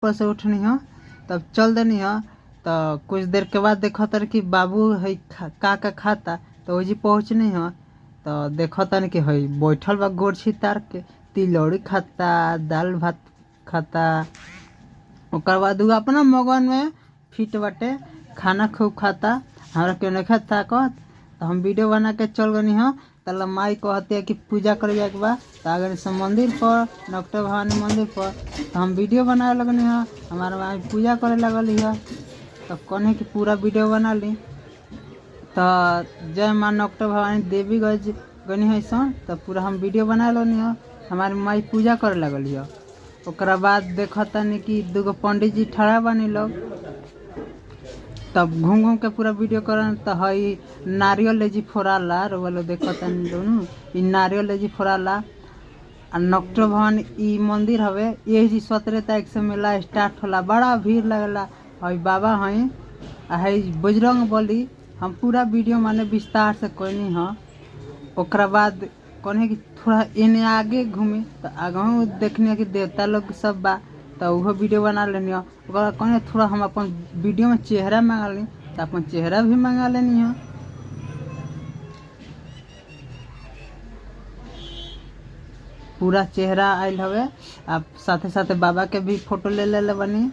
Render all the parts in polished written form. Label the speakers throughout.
Speaker 1: ऊपर से उठनी है तब चल देनी है। तो कुछ देर के बाद देखो तर कि बाबू है का खाता। तो वही पहुँचनी है तो देखो तन कि है बैठल बा गोरछी तार के तिलौड़ी खाता, दाल भात खाता। ओकर बाद अपना मगन में फिट बाटे, खाना खूब खाता। हमारा क्यों नहीं खाता कहत तो हम वीडियो बना के चल गनी हाँ। तला माई कहती है कि पूजा कर जाए के बाद तो आगे से मंदिर पर डॉक्टर भवानी मंदिर पर तो हम वीडियो बनाए लगनी हाँ। हमारा माई पूजा करे लगल है तब कहने की पूरा वीडियो बना ली। तो जय माँ डॉक्टर भवानी देवी गज गनी है सन तो पूरा हम वीडियो बना लेनी है। हमारी माई पूजा करे लगल है। ओकरा बाद देखा तनी कि दूगो पंडित जी ठड़ा बनी लोग तब घूम घूम के पूरा वीडियो करन। तो हई नारियल लेजी फोड़ाला रोलो देखो तनी दोनों इ नारियल लेजी फोड़ाला। डॉक्टर भवन इ मंदिर हवे ये जी 17 तारीख से मेला स्टार्ट होला, बड़ा भीड़ लगला। हई बाबा हई हई बजरंग बली हम पूरा वीडियो माने विस्तार से कहनी हाँ। ओकरा बाद कहने कि थोड़ा इन्हें आगे घूमे तो आगे देखने कि देवता लोग सब बा तो वो वीडियो बना लेनी है। कहने थोड़ा हम अपन वीडियो में चेहरा मंगा ली तो अपन चेहरा भी मंगा लेनी है। पूरा चेहरा आयल हवे। आप साथे साथे बाबा के भी फोटो ले ले बनी।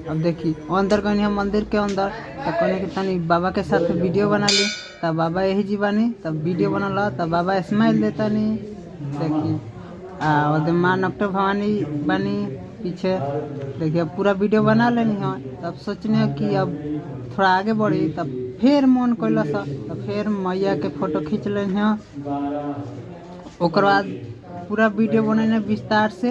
Speaker 1: अब देखी अंदर कहनी हम मंदिर के अंदर तो कहने कि तनी बाबा के साथ वीडियो बना ली तब बाबा यही जी बनी तब वीडियो बनल तब बाबा स्माइल देता नहीं देखी माँ डॉक्टर भवानी बनी पीछे देखिए पूरा वीडियो बना लेनी है। तब सोचने कि अब थोड़ा आगे बढ़ी तब फिर मन कैल तब फिर मैया के फोटो खींच लेनी है। ओकर बाद पूरा वीडियो बने विस्तार से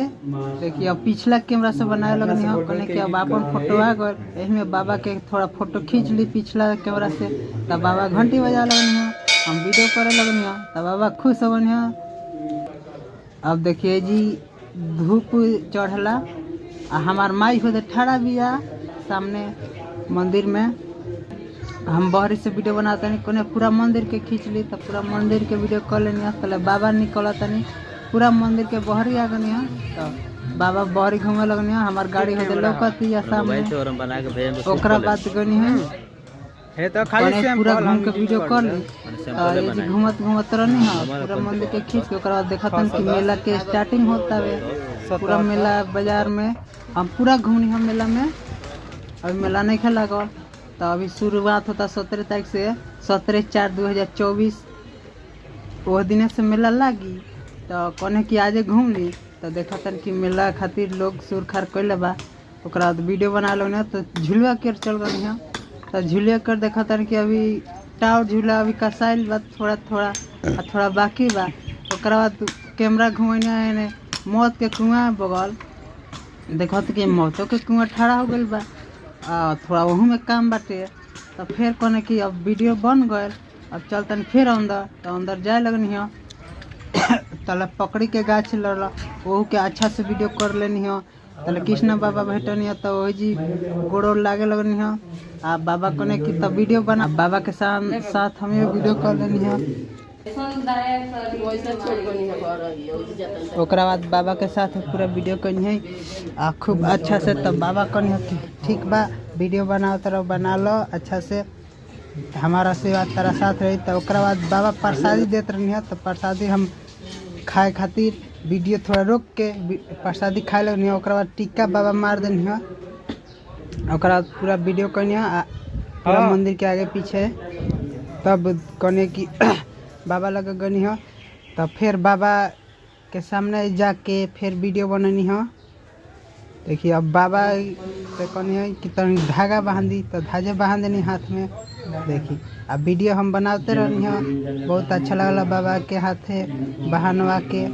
Speaker 1: देखिए अब पिछला कैमरा से बनाए लगनी है। कहने कि अब अपन फोटो आ गए यही में बाबा के थोड़ा फोटो खींच ली पिछला कैमरा से तब बाबा घंटी बजा लगनी है, हम वीडियो करे लगनी है तब बाबा खुश होनी है। अब देखिए जी धूप चढ़ला हमार माई होते ठड़ा बिया सामने मंदिर में। हम बहरी से वीडियो बनाते नहीं कोने पूरा मंदिर के खींच ली तब पूरा मंदिर के वीडियो कर लेनी पहले बाबा निकल तनी पूरा मंदिर के बहरी आ गनी है। तो बाबा बहरी घूमे लगनी है हमार गाड़ी होते लौकती है सामने। ओकरा बाद गनी है तो खाली पूरा घूम के वीडियो कर ली घूमत घूमत रहनी है पूरा मंदिर के खींच के। ओकरा बाद देखा कि मेला के स्टार्टिंग होता है पूरा मेला बाजार में हम पूरा घूमनी हम मेला में। अभी मेला नहीं खेला गल तो अभी शुरुआत होता 17 तारीख से 17/4/2024 वो दिन से मेला लगी। तो कहने कि आजे घूम ली तो देखा तन कि मेला खातिर लोग सुर खार कैले बा। ओकरा बाद वीडियो बना लो तो झुलवा कर चल गई है तो झूलिया कर देखा तन कि अभी टावर झूला अभी कसाइल बा थोड़ा बाकी बा। ओकरा बाद कैमरा घुमाने है मौत के कुआं बगल देखो कि मौतों के कुआं ठड़ा हो गई बा थोड़ा वहू में काम बाटे। तो फिर कहने कि अब वीडियो बन गए अब चलतन फिर अंदर तो अंदर जाए लगनी है तले पकड़ी के गाछ लड़ला वहू के अच्छा से वीडियो कर लेनी है। तले कृष्ण बाबा भेटनी है तो वही जी गोड़ो लागे लगनी है आ बाबा कहने कि तब वीडियो बना बाबा के साथ हमें वीडियो कर लेनी है। ओकरा बाद बाबा के साथ पूरा वीडियो करनी है खूब अच्छा से। तब बाबा कहनी है कि ठीक बा वीडियो बनाओ तरह बना लो अच्छा से हमारा आशीर्वाद तेरा साथ रही। तो ओकरा बाद बाबा प्रसादी देते रही है तो प्रसादी हम खाए खातिर वीडियो थोड़ा रोक के प्रसादी खाए लगनी है। ओकरा बाद टिक्का बाबा मार देनी है। ओकरा बाद पूरा वीडियो करनी है पूरा मंदिर के आगे पीछे। तब कहने की बाबा लगा गनी है तब फिर बाबा के सामने जाके फिर वीडियो बननी है। देखिए अब बाबा से कहनी है कि तनी धागा बांधी तो धागे बांध देनी हाथ में। देखिए अब वीडियो हम बनाते रहनी है बहुत अच्छा लगला बाबा के हाथे बहानवा के।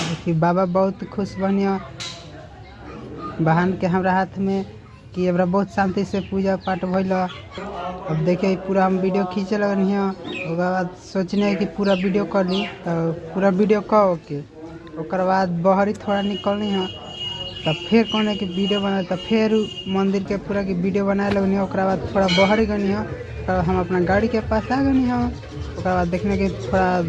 Speaker 1: देखिए बाबा बहुत खुश बनिया बहन के हमरा हाथ में कि हमरा बहुत शांति से पूजा पाठ भइल। अब देखिए पूरा हम वीडियो खींचे लगनी है ओकर बाद सोचने कि पूरा वीडियो कर ली तो पूरा वीडियो कर के ओकर बाद बहरी थोड़ा निकलनी है तब फिर कहने की वीडियो बना तब फिर मंदिर के पूरा की वीडियो बनाए लगनी है। ओकर बाद थोड़ा बहरी गनी है हम अपना गाड़ी के पास आ गनी है। ओकर बाद देखने के थोड़ा